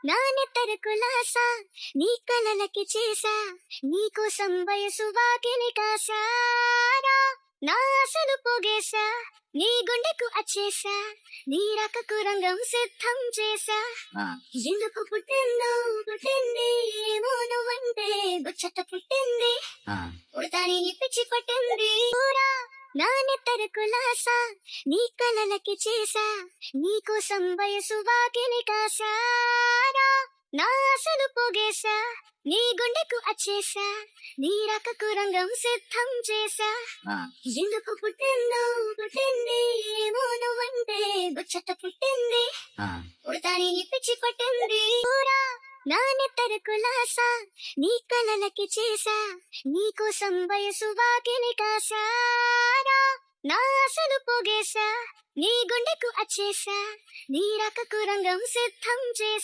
నా నెత్తర కులాసా నీ కలలకి చేసా నీకోసం వయసు వాకిని కాసారా నా ఆశలు పోగేశా నీ గుండెకు అచ్చేసా నీ రకకు రంగం సిద్ధం చేసా ఎందుకు పుట్టింది ఏమో నువ్వంటే బుచ్చట పుట్టింది ఉడతాని పిచ్చి పట్టింది ఊరా నా నెత్తర కులాసా నీ కలలకి చేసా నీకోసం వయసు వాకిని కాసారా నా ఆశలు పోగేశా నీ గుండెకు అచ్చేసా నీ రకకు రంగం సిద్ధం చేసా ఎందుకు పుట్టింది ఏమో నువ్వంటే బుచ్చట పుట్టింది ఉడతాని పిచ్చి పట్టింది ఊరా నా నెత్తర కులాసా నీ కలలకి చేసా నీకోసం వయసు వాకిని కాసారా నా ఆశలు పోగేశా నీ గుండెకు అచ్చేసా నీ రకకు రంగం సిద్ధం చేసా